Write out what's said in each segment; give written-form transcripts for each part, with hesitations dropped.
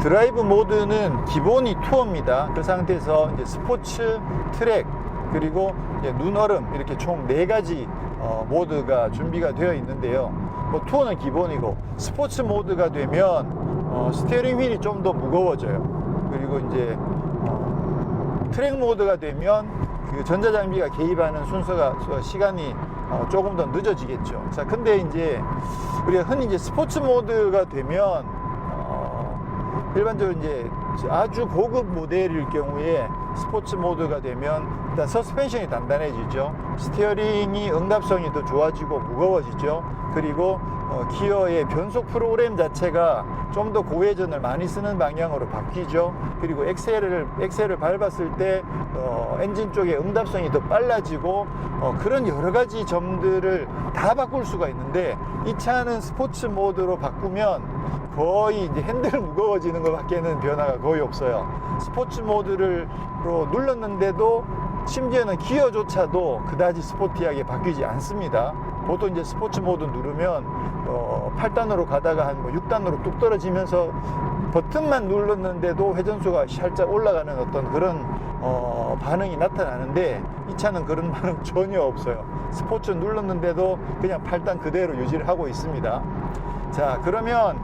드라이브 모드는 기본이 투어입니다. 그 상태에서 이제 스포츠, 트랙, 그리고 이제 눈얼음 이렇게 총 4가지 모드가 준비가 되어 있는데요. 뭐 투어는 기본이고 스포츠 모드가 되면 스티어링 휠이 좀 더 무거워져요. 그리고 이제 트랙 모드가 되면 그 전자장비가 개입하는 시간이 조금 더 늦어지겠죠. 자, 근데 이제 우리가 흔히 이제 스포츠 모드가 되면 일반적으로 이제 아주 고급 모델일 경우에 스포츠 모드가 되면 일단 서스펜션이 단단해지죠. 스티어링이 응답성이 더 좋아지고 무거워지죠. 그리고 기어의 변속 프로그램 자체가 좀 더 고회전을 많이 쓰는 방향으로 바뀌죠. 그리고 엑셀을 밟았을 때 엔진 쪽의 응답성이 더 빨라지고 그런 여러 가지 점들을 다 바꿀 수가 있는데, 이 차는 스포츠 모드로 바꾸면 거의 이제 핸들 무거워지는 것밖에는 변화가 거의 없어요. 스포츠 모드로 눌렀는데도 심지어는 기어조차도 그다지 스포티하게 바뀌지 않습니다. 보통 이제 스포츠 모드 누르면 8단으로 가다가 한 6단으로 뚝 떨어지면서 버튼만 눌렀는데도 회전수가 살짝 올라가는 어떤 그런 반응이 나타나는데, 이 차는 그런 반응 전혀 없어요. 스포츠 눌렀는데도 그냥 8단 그대로 유지를 하고 있습니다. 자, 그러면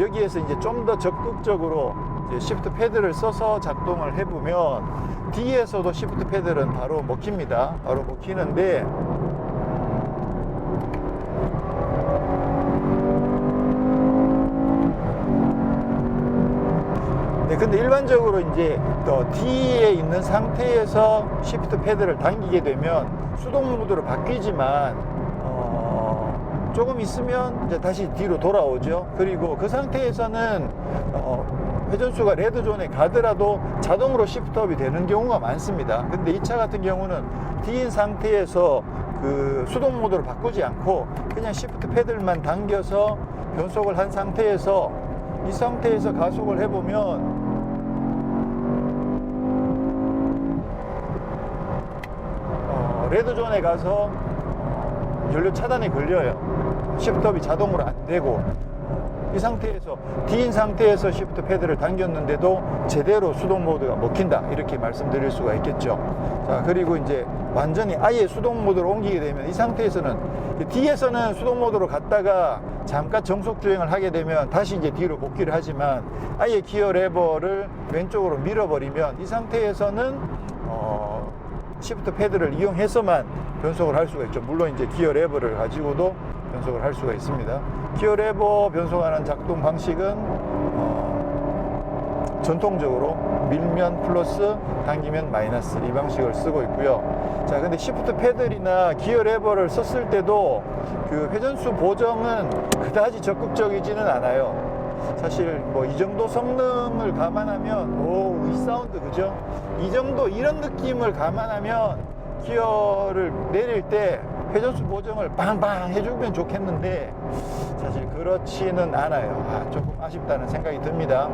여기에서 이제 좀 더 적극적으로 이제 시프트 패드를 써서 작동을 해보면 뒤에서도 시프트 패드는 바로 먹힙니다. 바로 먹히는데, 네, 근데 일반적으로 이제 D에 있는 상태에서 시프트 패드를 당기게 되면 수동 모드로 바뀌지만 조금 있으면 이제 다시 뒤로 돌아오죠. 그리고 그 상태에서는 회전수가 레드존에 가더라도 자동으로 시프트업이 되는 경우가 많습니다. 근데 이 차 같은 경우는 D인 상태에서 그 수동 모드로 바꾸지 않고 그냥 시프트 패드만 당겨서 변속을 한 상태에서 이 상태에서 가속을 해보면 레드존에 가서 연료 차단이 걸려요. 시프트업이 자동으로 안 되고, 이 상태에서 D인 상태에서 시프트 패드를 당겼는데도 제대로 수동 모드가 먹힌다, 이렇게 말씀드릴 수가 있겠죠. 자, 그리고 이제 완전히 아예 수동 모드로 옮기게 되면 이 상태에서는 D에서는 수동 모드로 갔다가 잠깐 정속 주행을 하게 되면 다시 이제 뒤로 복귀를 하지만, 아예 기어 레버를 왼쪽으로 밀어버리면 이 상태에서는 시프트 패드를 이용해서만 변속을 할 수가 있죠. 물론 이제 기어 레버를 가지고도 변속을 할 수가 있습니다. 기어 레버 변속하는 작동 방식은 전통적으로 밀면 플러스, 당기면 마이너스, 이 방식을 쓰고 있고요. 자, 근데 시프트 패들이나 기어 레버를 썼을 때도 그 회전수 보정은 그다지 적극적이지는 않아요. 사실 뭐 이 정도 성능을 감안하면, 이 사운드 그죠? 이 정도 이런 느낌을 감안하면 기어를 내릴 때 회전수 보정을 빵빵 해주면 좋겠는데 사실 그렇지는 않아요. 조금 아쉽다는 생각이 듭니다.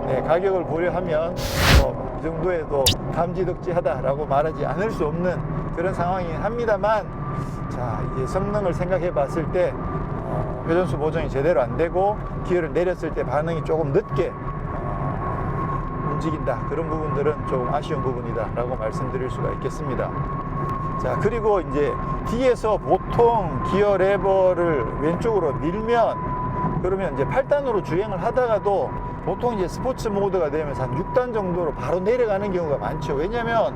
네, 가격을 고려하면 이 정도에도 감지덕지하다라고 말하지 않을 수 없는 그런 상황이긴 합니다만, 자, 이제 성능을 생각해 봤을 때 회전수 보정이 제대로 안 되고 기어를 내렸을 때 반응이 조금 늦게 움직인다, 그런 부분들은 조금 아쉬운 부분이다 라고 말씀드릴 수가 있겠습니다. 자, 그리고 이제 뒤에서 보통 기어 레버를 왼쪽으로 밀면, 그러면 이제 8단으로 주행을 하다가도 보통 이제 스포츠 모드가 되면서 한 6단 정도로 바로 내려가는 경우가 많죠. 왜냐면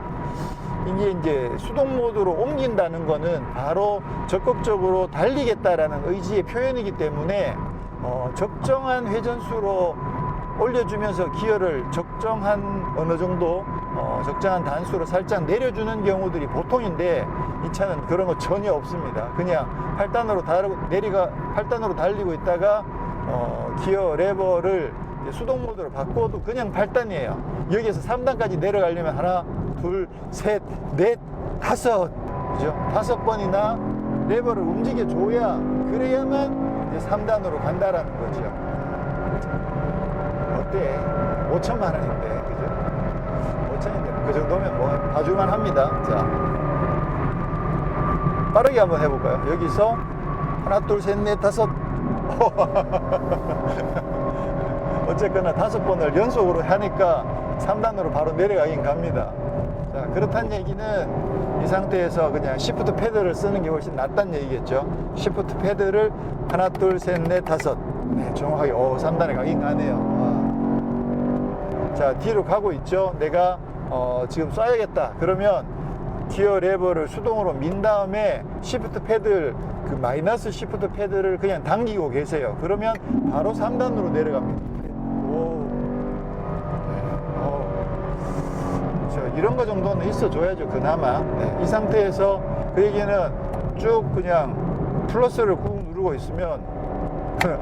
이제 수동 모드로 옮긴다는 거는 바로 적극적으로 달리겠다라는 의지의 표현이기 때문에 적정한 회전수로 올려주면서 기어를 적정한 어느 정도 적정한 단수로 살짝 내려주는 경우들이 보통인데, 이 차는 그런 거 전혀 없습니다. 그냥 8단으로 달리고 있다가 기어 레버를 수동 모드로 바꿔도 그냥 8단이에요. 여기에서 3단까지 내려가려면 하나, 둘, 셋, 넷, 다섯, 그죠? 5번이나 레버를 움직여줘야, 그래야만 이제 3단으로 간다라는 거죠. 어때? 5천만 원인데, 그죠? 5천인데, 그 정도면 뭐 봐줄만 합니다. 자, 빠르게 한번 해볼까요? 여기서 하나, 둘, 셋, 넷, 다섯. 어쨌거나 5번을 연속으로 하니까 3단으로 바로 내려가긴 갑니다. 자, 그렇다는 얘기는 이 상태에서 그냥 시프트 패드를 쓰는 게 훨씬 낫다는 얘기겠죠. 시프트 패드를 하나, 둘, 셋, 넷, 다섯. 네, 정확하게 3단에 가긴 가네요. 자, 뒤로 가고 있죠. 내가 지금 쏴야겠다. 그러면 기어 레버를 수동으로 민 다음에 시프트 패드, 그 마이너스 시프트 패드를 그냥 당기고 계세요. 그러면 바로 3단으로 내려갑니다. 이런 거 정도는 있어줘야죠, 그나마. 네, 이 상태에서 그 얘기는 쭉 그냥 플러스를 꾹 누르고 있으면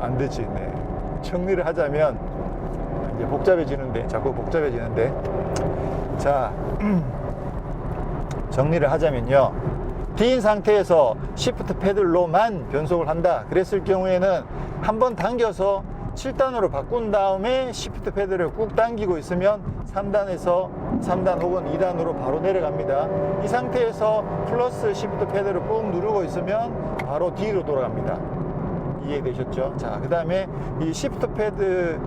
안 되지. 네. 정리를 하자면 이제 복잡해지는데, 자꾸 복잡해지는데. 자, 정리를 하자면요. D인 상태에서 시프트 패들로만 변속을 한다. 그랬을 경우에는 한번 당겨서 7단으로 바꾼 다음에 시프트 패드를 꾹 당기고 있으면 3단 혹은 2단으로 바로 내려갑니다. 이 상태에서 플러스 시프트 패드를 꾹 누르고 있으면 바로 뒤로 돌아갑니다. 이해되셨죠? 자, 그 다음에 이 시프트 패드,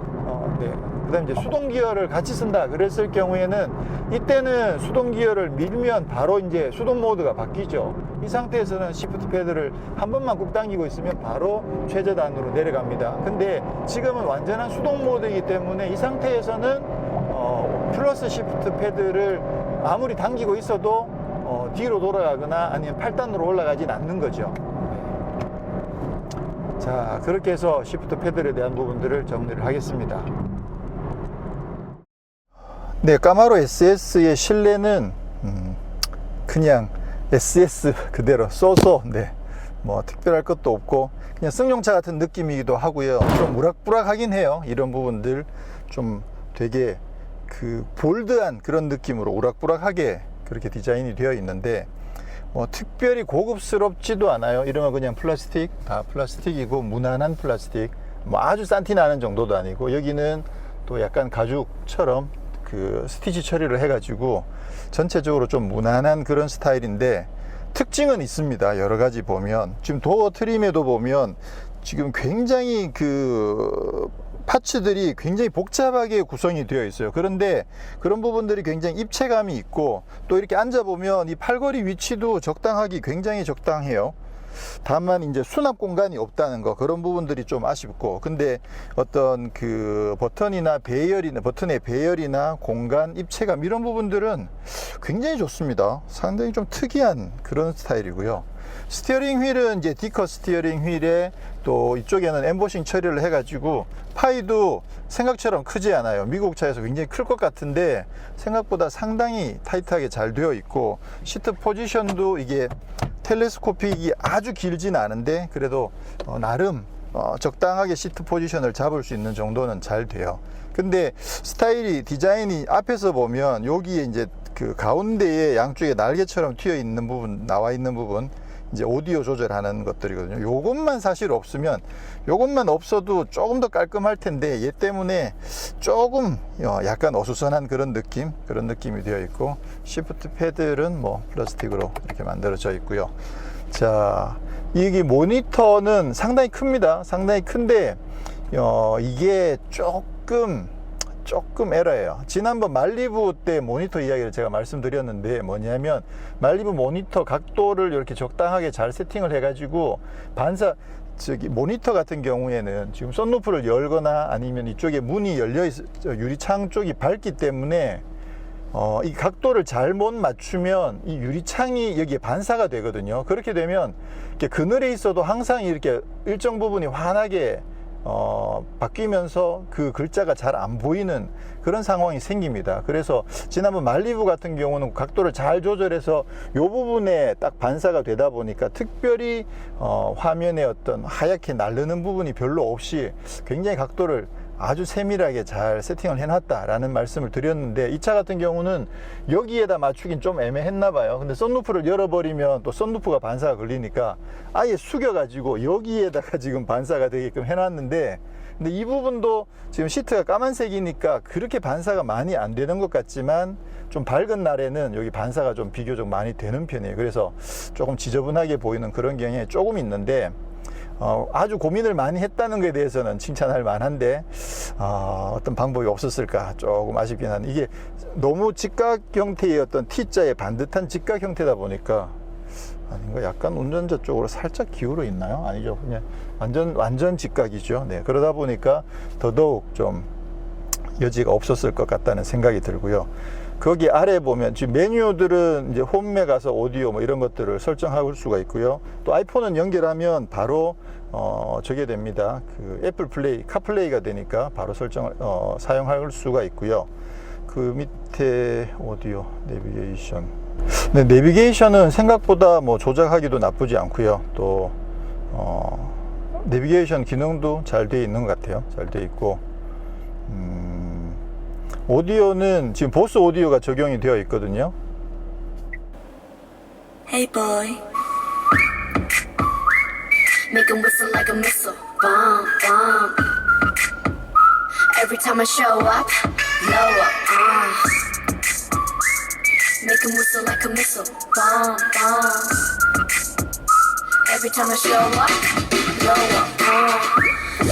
그 다음에 이제 수동 기어를 같이 쓴다. 그랬을 경우에는 이때는 수동 기어를 밀면 바로 이제 수동 모드가 바뀌죠. 이 상태에서는 시프트 패드를 한 번만 꾹 당기고 있으면 바로 최저단으로 내려갑니다. 근데 지금은 완전한 수동 모드이기 때문에 이 상태에서는 플러스 시프트 패드를 아무리 당기고 있어도 뒤로 돌아가거나 아니면 8단으로 올라가진 않는 거죠. 자, 그렇게 해서 시프트 패드에 대한 부분들을 정리를 하겠습니다. 네, 까마로 SS의 실내는 그냥 SS 그대로 쏘쏘, 네, 뭐 특별할 것도 없고 그냥 승용차 같은 느낌이기도 하고요. 좀 우락부락하긴 해요. 이런 부분들 좀 되게 그 볼드한 그런 느낌으로 우락부락하게 그렇게 디자인이 되어 있는데 뭐 특별히 고급스럽지도 않아요. 이런 건 그냥 플라스틱, 다 플라스틱이고 무난한 플라스틱, 뭐 아주 싼티 나는 정도도 아니고, 여기는 또 약간 가죽처럼 그 스티치 처리를 해가지고 전체적으로 좀 무난한 그런 스타일인데 특징은 있습니다. 여러 가지 보면 지금 도어 트림에도 보면 지금 굉장히 그 파츠들이 굉장히 복잡하게 구성이 되어 있어요. 그런데 그런 부분들이 굉장히 입체감이 있고, 또 이렇게 앉아보면 이 팔걸이 위치도 적당하기 굉장히 적당해요. 다만 이제 수납 공간이 없다는 거, 그런 부분들이 좀 아쉽고, 근데 어떤 그 버튼이나 배열이나 버튼의 배열이나 공간 입체감 이런 부분들은 굉장히 좋습니다. 상당히 좀 특이한 그런 스타일이고요. 스티어링 휠은 이제 D컷 스티어링 휠에 또 이쪽에는 엠보싱 처리를 해가지고 파이도 생각처럼 크지 않아요. 미국 차에서 굉장히 클 것 같은데 생각보다 상당히 타이트하게 잘 되어 있고, 시트 포지션도 이게 텔레스코픽이 아주 길진 않은데 그래도 나름 적당하게 시트 포지션을 잡을 수 있는 정도는 잘 돼요. 근데 스타일이, 디자인이 앞에서 보면 여기에 이제 그 가운데에 양쪽에 날개처럼 튀어 있는 부분, 나와 있는 부분, 이제 오디오 조절하는 것들이거든요. 요것만 사실 없으면, 요것만 없어도 조금 더 깔끔할 텐데 얘 때문에 조금 약간 어수선한 그런 느낌이 되어 있고, 시프트 패드는 뭐 플라스틱으로 이렇게 만들어져 있고요. 자, 이게 모니터는 상당히 큽니다. 상당히 큰데 이게 조금 에러예요. 지난번 말리부 때 모니터 이야기를 제가 말씀드렸는데, 뭐냐면 말리부 모니터 각도를 이렇게 적당하게 잘 세팅을 해가지고 모니터 같은 경우에는 지금 썬루프를 열거나 아니면 이쪽에 문이 열려 있어, 유리창 쪽이 밝기 때문에 이 각도를 잘못 맞추면 이 유리창이 여기에 반사가 되거든요. 그렇게 되면 이렇게 그늘에 있어도 항상 이렇게 일정 부분이 환하게 바뀌면서 그 글자가 잘 안 보이는 그런 상황이 생깁니다. 그래서 지난번 말리부 같은 경우는 각도를 잘 조절해서 이 부분에 딱 반사가 되다 보니까 특별히 화면에 어떤 하얗게 나르는 부분이 별로 없이 굉장히 각도를 아주 세밀하게 잘 세팅을 해놨다라는 말씀을 드렸는데, 이 차 같은 경우는 여기에다 맞추긴 좀 애매했나 봐요. 근데 썬루프를 열어버리면 또 썬루프가 반사가 걸리니까 아예 숙여가지고 여기에다가 지금 반사가 되게끔 해놨는데, 근데 이 부분도 지금 시트가 까만색이니까 그렇게 반사가 많이 안 되는 것 같지만 좀 밝은 날에는 여기 반사가 좀 비교적 많이 되는 편이에요. 그래서 조금 지저분하게 보이는 그런 경향이 조금 있는데, 아주 고민을 많이 했다는 것에 대해서는 칭찬할 만한데 어떤 방법이 없었을까 조금 아쉽긴 한데, 이게 너무 직각 형태의 어떤 T자의 반듯한 직각 형태다 보니까 아닌가, 약간 운전자 쪽으로 살짝 기울어 있나요? 아니죠, 그냥 완전 직각이죠. 네, 그러다 보니까 더더욱 좀 여지가 없었을 것 같다는 생각이 들고요. 거기 아래 보면 지금 메뉴들은 이제 홈에 가서 오디오 뭐 이런 것들을 설정할 수가 있고요. 또 아이폰은 연결하면 바로 저게 됩니다. 그 애플 플레이, 카플레이가 되니까 바로 설정을 사용할 수가 있고요. 그 밑에 오디오, 내비게이션. 네, 내비게이션은 생각보다 뭐 조작하기도 나쁘지 않고요. 또 내비게이션 기능도 잘 되어 있는 것 같아요. 잘 되어 있고, 오디오는 지금 보스 오디오가 적용이 되어 있거든요. Hey boy, make 'em whistle like a missile, bomb, bomb. Every time I show up, blow up, make 'em whistle like a missile, bomb, bomb. Every time I show up, blow up,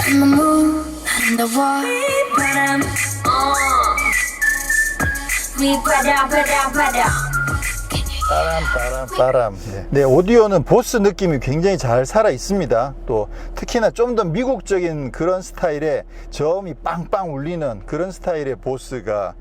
I'm the moon and the wall. We better. 빠람. 네, 오디오는 보스 느낌이 굉장히 잘 살아 있습니다. 또 특히나 좀 더 미국적인 그런 스타일의 저음이 빵빵 울리는 그런 스타일의 보스가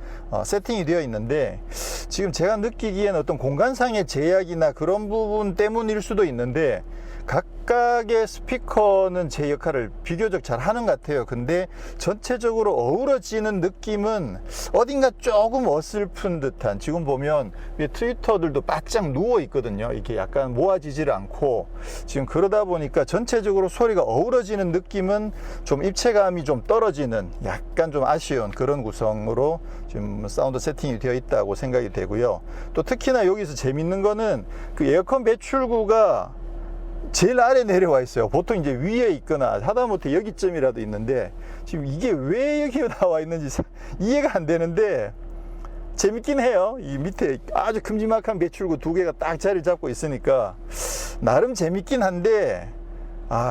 세팅이 되어 있는데, 지금 제가 느끼기에는 어떤 공간상의 제약이나 그런 부분 때문일 수도 있는데, 각각의 스피커는 제 역할을 비교적 잘 하는 것 같아요. 근데 전체적으로 어우러지는 느낌은 어딘가 조금 어설픈 듯한, 지금 보면 위에 트위터들도 바짝 누워 있거든요. 이렇게 약간 모아지질 않고, 지금 그러다 보니까 전체적으로 소리가 어우러지는 느낌은 좀 입체감이 좀 떨어지는, 약간 좀 아쉬운 그런 구성으로 지금 사운드 세팅이 되어 있다고 생각이 되고요. 또 특히나 여기서 재밌는 거는 그 에어컨 배출구가 제일 아래 내려와 있어요. 보통 이제 위에 있거나 하다못해 여기쯤이라도 있는데, 지금 이게 왜 여기 나와 있는지 이해가 안 되는데 재밌긴 해요. 이 밑에 아주 큼지막한 배출구 두 개가 딱 자리를 잡고 있으니까 나름 재밌긴 한데,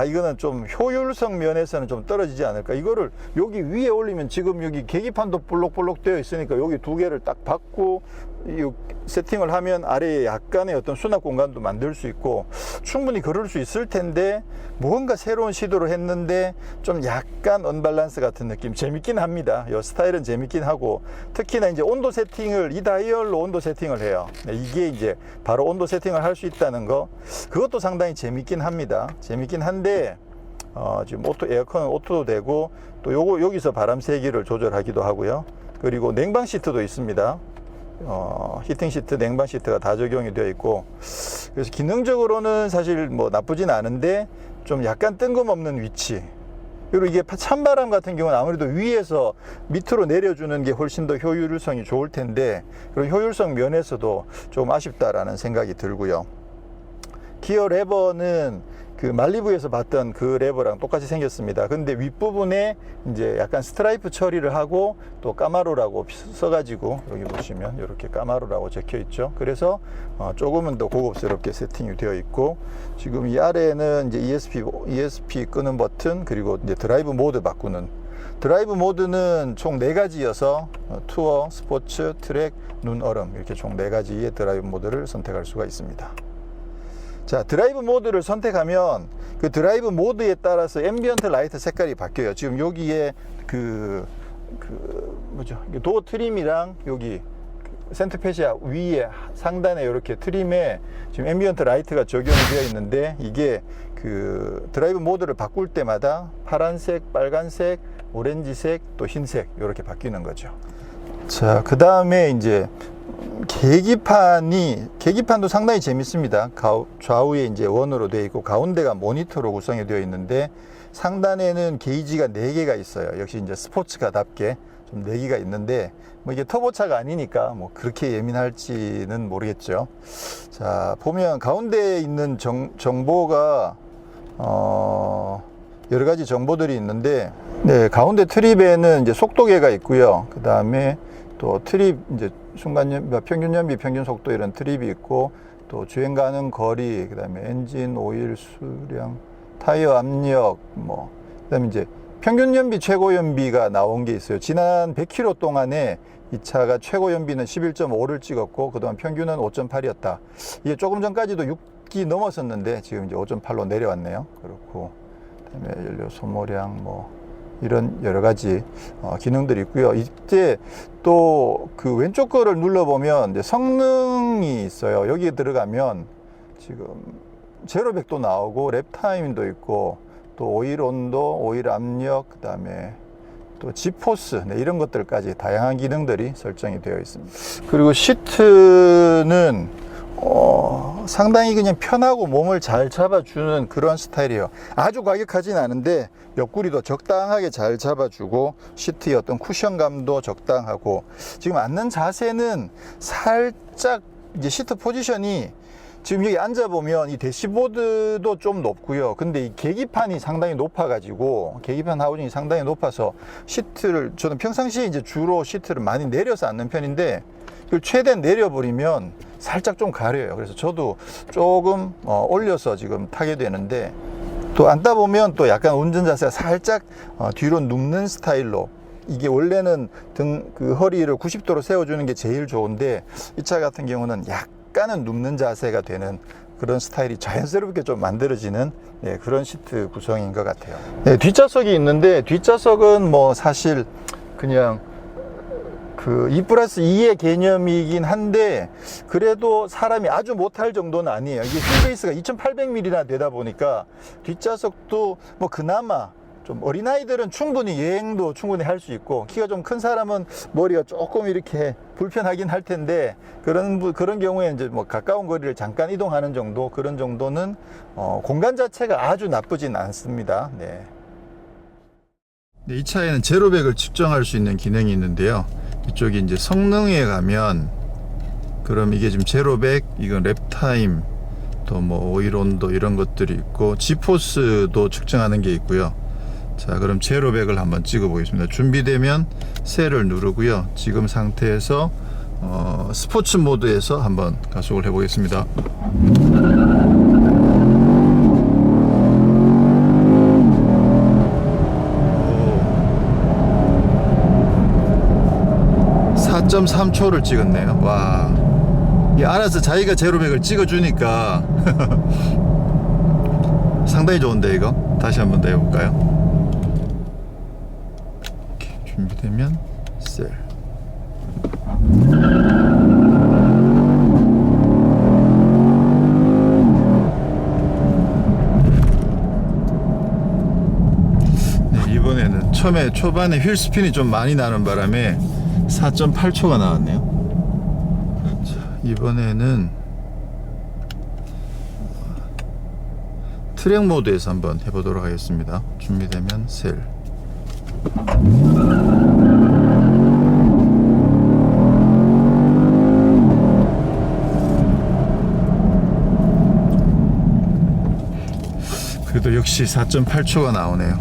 이거는 좀 효율성 면에서는 좀 떨어지지 않을까. 이거를 여기 위에 올리면, 지금 여기 계기판도 볼록볼록 되어 있으니까 여기 두 개를 딱 받고 이 세팅을 하면 아래에 약간의 어떤 수납 공간도 만들 수 있고, 충분히 그럴 수 있을 텐데 뭔가 새로운 시도를 했는데 좀 약간 언밸런스 같은 느낌. 재밌긴 합니다. 이 스타일은 재밌긴 하고, 특히나 이제 온도 세팅을 이 다이얼로 온도 세팅을 해요. 이게 이제 바로 온도 세팅을 할 수 있다는 거, 그것도 상당히 재밌긴 합니다. 재밌긴 한데 지금 에어컨은 오토도 되고, 또 여기서 바람 세기를 조절하기도 하고요. 그리고 냉방 시트도 있습니다. 히팅 시트, 냉방 시트가 다 적용이 되어 있고, 그래서 기능적으로는 사실 뭐 나쁘진 않은데 좀 약간 뜬금없는 위치. 그리고 이게 찬바람 같은 경우는 아무래도 위에서 밑으로 내려주는 게 훨씬 더 효율성이 좋을 텐데, 그런 효율성 면에서도 좀 아쉽다라는 생각이 들고요. 기어 레버는 그 말리부에서 봤던 그 레버랑 똑같이 생겼습니다. 근데 윗부분에 이제 약간 스트라이프 처리를 하고, 또 까마로라고 써가지고 여기 보시면 이렇게 까마로라고 적혀 있죠. 그래서 조금은 더 고급스럽게 세팅이 되어 있고, 지금 이 아래에는 이제 ESP 끄는 버튼, 그리고 이제 드라이브 모드 바꾸는, 드라이브 모드는 총 4가지여서 투어, 스포츠, 트랙, 눈, 얼음, 이렇게 총 4가지의 드라이브 모드를 선택할 수가 있습니다. 자, 드라이브 모드를 선택하면 그 드라이브 모드에 따라서 앰비언트 라이트 색깔이 바뀌어요. 지금 여기에 도어 트림이랑 여기 센터페시아 위에 상단에 이렇게 트림에 지금 앰비언트 라이트가 적용이 되어 있는데, 이게 그 드라이브 모드를 바꿀 때마다 파란색, 빨간색, 오렌지색, 또 흰색 이렇게 바뀌는 거죠. 자, 그 다음에 이제 계기판도 상당히 재밌습니다. 좌우에 이제 원으로 되어 있고, 가운데가 모니터로 구성이 되어 있는데, 상단에는 게이지가 4개가 있어요. 역시 이제 스포츠카답게 좀 4개가 있는데, 뭐 이게 터보차가 아니니까 뭐 그렇게 예민할지는 모르겠죠. 자, 보면 가운데에 있는 정보가 여러 가지 정보들이 있는데, 네, 가운데 트립에는 이제 속도계가 있고요. 그 다음에 또 트립 이제 평균 연비, 평균 속도 이런 트립이 있고, 또 주행 가는 거리, 그 다음에 엔진 오일 수량, 타이어 압력, 뭐 그다음에 이제 평균 연비, 최고 연비가 나온 게 있어요. 지난 100km 동안에 이 차가 최고 연비는 11.5를 찍었고 그동안 평균은 5.8이었다. 이게 조금 전까지도 6기 넘었었는데 지금 이제 5.8로 내려왔네요. 그렇고 그다음에 연료 소모량 뭐 이런 여러 가지 기능들이 있고요. 이때 또 그 왼쪽 거를 눌러보면 이제 성능이 있어요. 여기에 들어가면 지금 제로 100도 나오고 랩타임도 있고 또 오일 온도, 오일 압력, 그 다음에 또 G포스, 네, 이런 것들까지 다양한 기능들이 설정이 되어 있습니다. 그리고 시트는 상당히 그냥 편하고 몸을 잘 잡아주는 그런 스타일이에요. 아주 과격하진 않은데 옆구리도 적당하게 잘 잡아주고 시트의 어떤 쿠션감도 적당하고, 지금 앉는 자세는 살짝 이제 시트 포지션이 지금 여기 앉아보면 이 대시보드도 좀 높고요. 근데 이 계기판이 상당히 높아가지고, 계기판 하우징이 상당히 높아서 시트를, 저는 평상시에 이제 주로 시트를 많이 내려서 앉는 편인데, 이걸 최대한 내려버리면 살짝 좀 가려요. 그래서 저도 조금 올려서 지금 타게 되는데, 또 앉다 보면 또 약간 운전 자세가 살짝 뒤로 눕는 스타일로, 이게 원래는 그 허리를 90도로 세워주는 게 제일 좋은데, 이 차 같은 경우는 약간은 눕는 자세가 되는 그런 스타일이 자연스럽게 좀 만들어지는, 네, 그런 시트 구성인 것 같아요. 네, 뒷좌석이 있는데, 뒷좌석은 뭐 사실 그냥 그 2+2의 개념이긴 한데, 그래도 사람이 아주 못할 정도는 아니에요. 이게 휠베이스가 2800mm나 되다 보니까 뒷좌석도 뭐 그나마 좀, 어린아이들은 충분히 여행도 충분히 할 수 있고, 키가 좀 큰 사람은 머리가 조금 이렇게 불편하긴 할 텐데, 그런 경우에 이제 뭐 가까운 거리를 잠깐 이동하는 정도, 그런 정도는 공간 자체가 아주 나쁘진 않습니다. 네. 네, 이 차에는 제로백을 측정할 수 있는 기능이 있는데요. 이쪽이 이제 성능에 가면, 그럼 이게 지금 제로백, 이건 랩타임, 또 뭐 오일 온도 이런 것들이 있고, G포스도 측정하는 게 있고요. 자, 그럼 제로백을 한번 찍어 보겠습니다. 준비되면 셀을 누르고요. 지금 상태에서 스포츠 모드에서 한번 가속을 해 보겠습니다. 오, 4.3초를 찍었네요. 와, 이 알아서 자기가 제로백을 찍어 주니까 상당히 좋은데, 이거 다시 한번 더 해볼까요? 준비되면 셀. 네, 이번에는 초반에 휠 스핀이 좀 많이 나는 바람에 4.8초가 나왔네요. 자, 이번에는 트랙 모드에서 한번 해보도록 하겠습니다. 준비되면 셀. 그래도 역시 4.8초가 나오네요.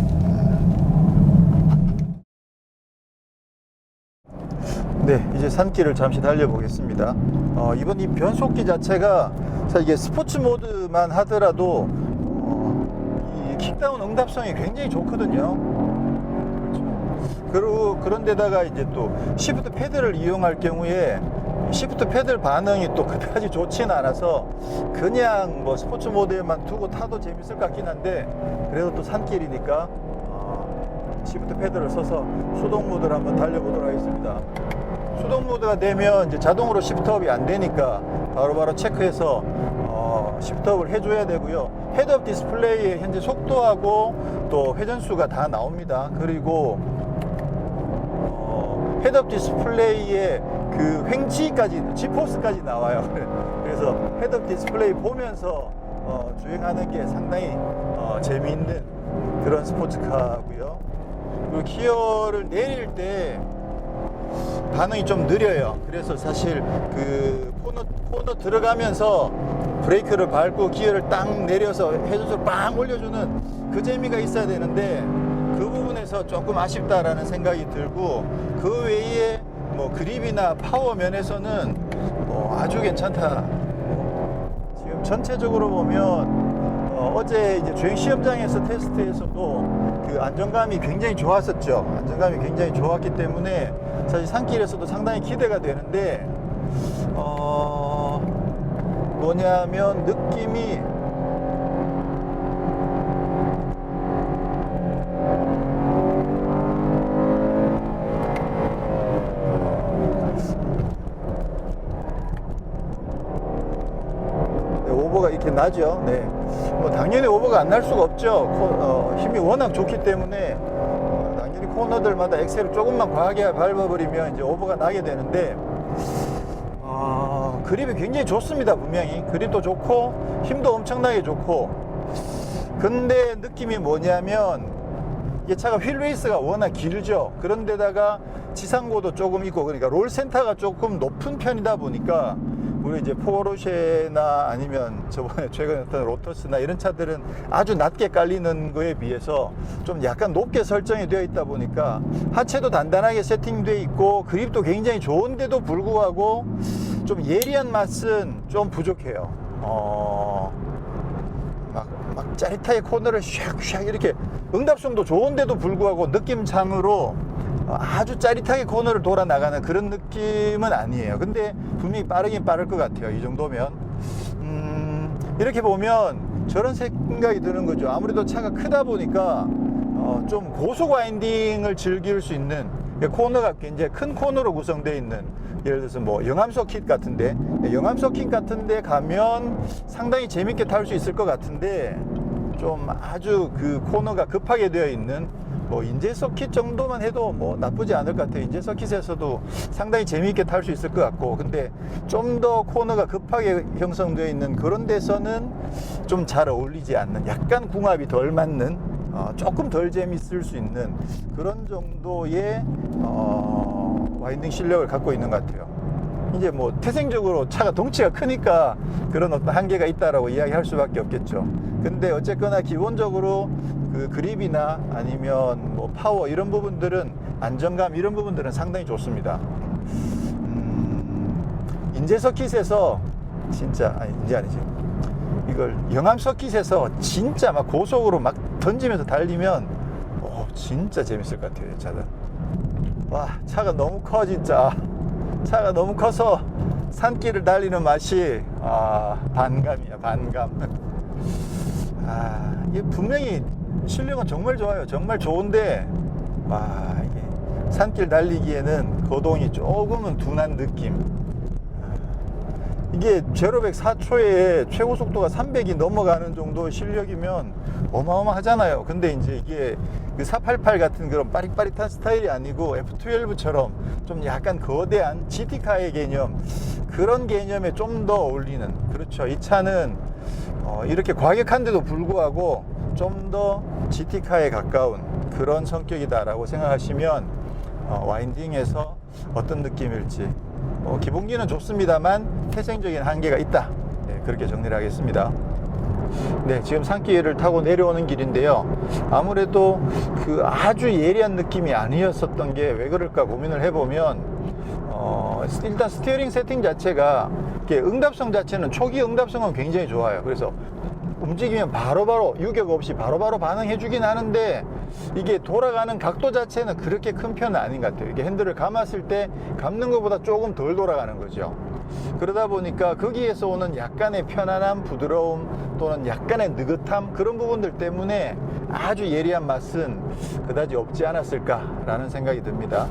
네, 이제 산길을 잠시 달려보겠습니다. 이번 이 변속기 자체가, 이게 스포츠 모드만 하더라도 이 킥다운 응답성이 굉장히 좋거든요. 그리고 그런데다가 이제 또 시프트 패드를 이용할 경우에 시프트 패드 반응이 또 그다지 좋지는 않아서, 그냥 뭐 스포츠 모드에만 두고 타도 재밌을 것 같긴 한데, 그래도 또 산길이니까 시프트 패드를 써서 수동 모드를 한번 달려보도록 하겠습니다. 수동 모드가 되면 이제 자동으로 시프트업이 안 되니까 바로바로 체크해서 시프트업을 해줘야 되고요. 헤드업 디스플레이에 현재 속도하고 또 회전수가 다 나옵니다. 그리고 헤드업 디스플레이에 그 횡치까지, G포스까지 나와요. 그래서 헤드업 디스플레이 보면서 주행하는 게 상당히 재미있는 그런 스포츠카고요. 그리고 기어를 내릴 때 반응이 좀 느려요. 그래서 사실 그 코너 들어가면서 브레이크를 밟고 기어를 딱 내려서 회전수를 빵 올려주는 그 재미가 있어야 되는데, 그 부분에서 조금 아쉽다라는 생각이 들고, 그 외에 뭐 그립이나 파워 면에서는 아주 괜찮다. 지금 전체적으로 보면 어제 이제 주행 시험장에서 테스트에서도 그 안정감이 굉장히 좋았었죠. 안정감이 굉장히 좋았기 때문에 사실 산길에서도 상당히 기대가 되는데 뭐냐면 느낌이 오버가 이렇게 나죠. 네. 뭐 당연히 오버가 안 날 수가 없죠. 힘이 워낙 좋기 때문에 당연히 코너들마다 엑셀을 조금만 과하게 밟아버리면 이제 오버가 나게 되는데 그립이 굉장히 좋습니다. 분명히 그립도 좋고 힘도 엄청나게 좋고 근데 느낌이 뭐냐면 이 차가 휠 베이스가 워낙 길죠. 그런데다가 지상고도 조금 있고 그러니까 롤 센터가 조금 높은 편이다 보니까 우리 이제 포르쉐나 아니면 저번에 최근에 어떤 로터스나 이런 차들은 아주 낮게 깔리는 거에 비해서 좀 약간 높게 설정이 되어 있다 보니까 하체도 단단하게 세팅되어 있고 그립도 굉장히 좋은데도 불구하고 좀 예리한 맛은 좀 부족해요. 막 짜릿하게 코너를 샥샥 이렇게 응답성도 좋은데도 불구하고 느낌상으로 아주 짜릿하게 코너를 돌아 나가는 그런 느낌은 아니에요. 근데 분명히 빠르긴 빠를 것 같아요. 이 정도면 이렇게 보면 저런 생각이 드는 거죠. 아무래도 차가 크다 보니까 좀 고속 와인딩을 즐길 수 있는 코너가 굉장히 큰 코너로 구성되어 있는 예를 들어서 뭐 영암 서킷 같은데 영암 서킷 같은데 가면 상당히 재밌게 탈 수 있을 것 같은데 좀 아주 그 코너가 급하게 되어 있는 뭐 인제 서킷 정도만 해도 뭐 나쁘지 않을 것 같아요. 인제 서킷에서도 상당히 재미있게 탈 수 있을 것 같고 근데 좀 더 코너가 급하게 형성되어 있는 그런 데서는 좀 잘 어울리지 않는 약간 궁합이 덜 맞는 조금 덜 재밌을 수 있는 그런 정도의 와인딩 실력을 갖고 있는 것 같아요. 이제 뭐 태생적으로 차가 덩치가 크니까 그런 어떤 한계가 있다라고 이야기할 수밖에 없겠죠. 근데 어쨌거나 기본적으로 그 그립이나 아니면 뭐 파워 이런 부분들은 안정감 이런 부분들은 상당히 좋습니다. 인제 서킷에서 진짜 인제 아니지 이걸 영암 서킷에서 진짜 막 고속으로 막 던지면서 달리면 진짜 재밌을 것 같아요. 차는 와 차가 너무 커 진짜 차가 너무 커서 산길을 달리는 맛이 반감이야 반감. 이게 분명히 실력은 정말 좋아요. 정말 좋은데 이게 산길 달리기에는 거동이 조금은 둔한 느낌. 이게 제로백 4초에 최고 속도가 300이 넘어가는 정도 실력이면 어마어마하잖아요. 근데 이제 이게 그 488 같은 그런 빠릿빠릿한 스타일이 아니고 F12처럼 좀 약간 거대한 GT카의 개념 그런 개념에 좀 더 어울리는 그렇죠. 이 차는 이렇게 과격한데도 불구하고 좀 더 GT카에 가까운 그런 성격이다라고 생각하시면 와인딩에서 어떤 느낌일지 기본기는 좋습니다만 태생적인 한계가 있다. 네, 그렇게 정리를 하겠습니다. 네, 지금 산길을 타고 내려오는 길인데요. 아무래도 그 아주 예리한 느낌이 아니었었던 게 왜 그럴까 고민을 해보면 일단 스티어링 세팅 자체가 응답성 자체는 초기 응답성은 굉장히 좋아요. 그래서 움직이면 바로바로 유격 없이 바로바로 반응해 주긴 하는데 이게 돌아가는 각도 자체는 그렇게 큰 편은 아닌 것 같아요. 이게 핸들을 감았을 때 감는 것보다 조금 덜 돌아가는 거죠. 그러다 보니까 거기에서 오는 약간의 편안함, 부드러움 또는 약간의 느긋함 그런 부분들 때문에 아주 예리한 맛은 그다지 없지 않았을까라는 생각이 듭니다.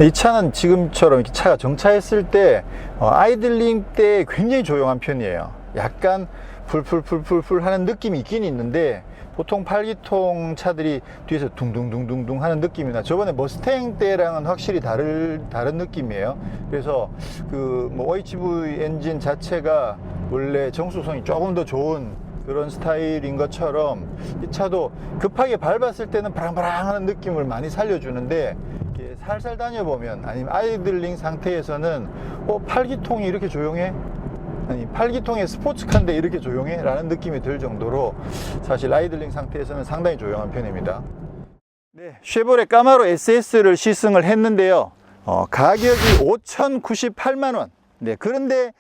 이 차는 지금처럼 이렇게 차가 정차했을 때 아이들링 때 굉장히 조용한 편이에요. 약간 풀풀풀풀풀 하는 느낌이 있긴 있는데 보통 8기통 차들이 뒤에서 둥둥둥둥둥 하는 느낌이나 저번에 머스탱 때랑은 확실히 다른 느낌이에요. 그래서 그 뭐 OHV 엔진 자체가 원래 정수성이 조금 더 좋은 그런 스타일인 것처럼 이 차도 급하게 밟았을 때는 바랑바랑 하는 느낌을 많이 살려주는데 이렇게 살살 다녀보면 아니면 아이들링 상태에서는 8기통이 이렇게 조용해? 아니 8기통의 스포츠카인데 이렇게 조용해? 라는 느낌이 들 정도로 사실 아이들링 상태에서는 상당히 조용한 편입니다. 네, 쉐보레 까마로 SS를 시승을 했는데요. 가격이 5,098만원. 네, 그런데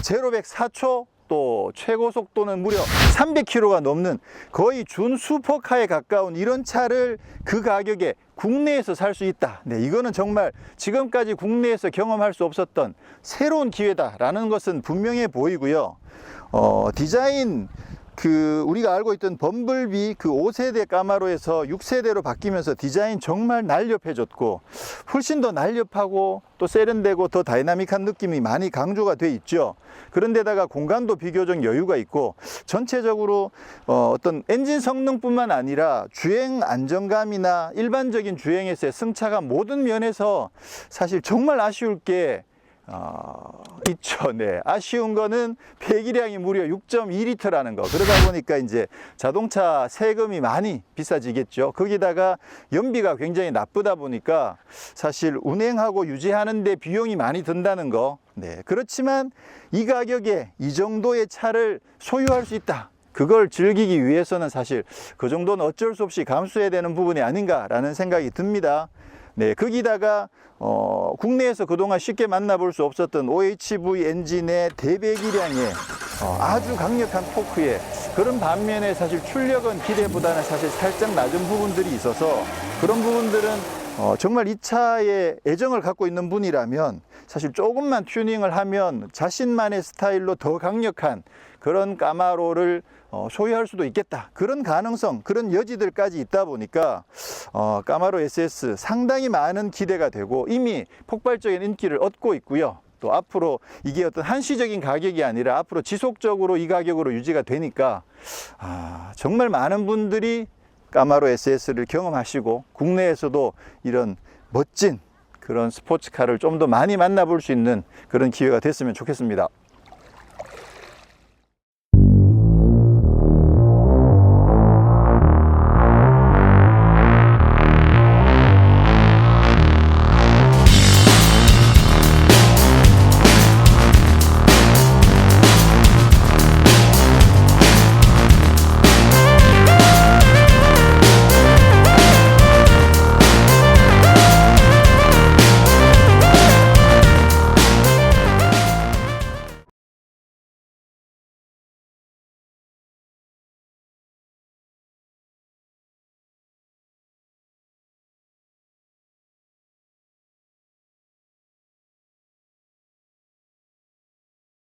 제로백 4초 또 최고 속도는 무려 300km가 넘는 거의 준 슈퍼카에 가까운 이런 차를 그 가격에 국내에서 살 수 있다. 네, 이거는 정말 지금까지 국내에서 경험할 수 없었던 새로운 기회다라는 것은 분명해 보이고요. 디자인 우리가 알고 있던 범블비 5세대 까마로에서 6세대로 바뀌면서 디자인 정말 날렵해졌고 훨씬 더 날렵하고 또 세련되고 더 다이나믹한 느낌이 많이 강조가 돼 있죠. 그런데다가 공간도 비교적 여유가 있고 전체적으로 어떤 엔진 성능뿐만 아니라 주행 안정감이나 일반적인 주행에서의 승차가 모든 면에서 사실 정말 아쉬울 게 있죠. 네. 아쉬운 거는 배기량이 무려 6.2리터라는 거. 그러다 보니까 이제 자동차 세금이 많이 비싸지겠죠. 거기다가 연비가 굉장히 나쁘다 보니까 사실 운행하고 유지하는데 비용이 많이 든다는 거. 네. 그렇지만 이 가격에 이 정도의 차를 소유할 수 있다. 그걸 즐기기 위해서는 사실 그 정도는 어쩔 수 없이 감수해야 되는 부분이 아닌가라는 생각이 듭니다. 네, 거기다가 국내에서 그동안 쉽게 만나볼 수 없었던 OHV 엔진의 대배기량에 아주 강력한 토크에 그런 반면에 사실 출력은 기대보다는 사실 살짝 낮은 부분들이 있어서 그런 부분들은 정말 이 차에 애정을 갖고 있는 분이라면 사실 조금만 튜닝을 하면 자신만의 스타일로 더 강력한 그런 까마로를 소유할 수도 있겠다. 그런 가능성, 그런 여지들까지 있다 보니까 까마로 SS 상당히 많은 기대가 되고 이미 폭발적인 인기를 얻고 있고요. 또 앞으로 이게 어떤 한시적인 가격이 아니라 앞으로 지속적으로 이 가격으로 유지가 되니까 정말 많은 분들이 까마로 SS를 경험하시고 국내에서도 이런 멋진 그런 스포츠카를 좀 더 많이 만나볼 수 있는 그런 기회가 됐으면 좋겠습니다.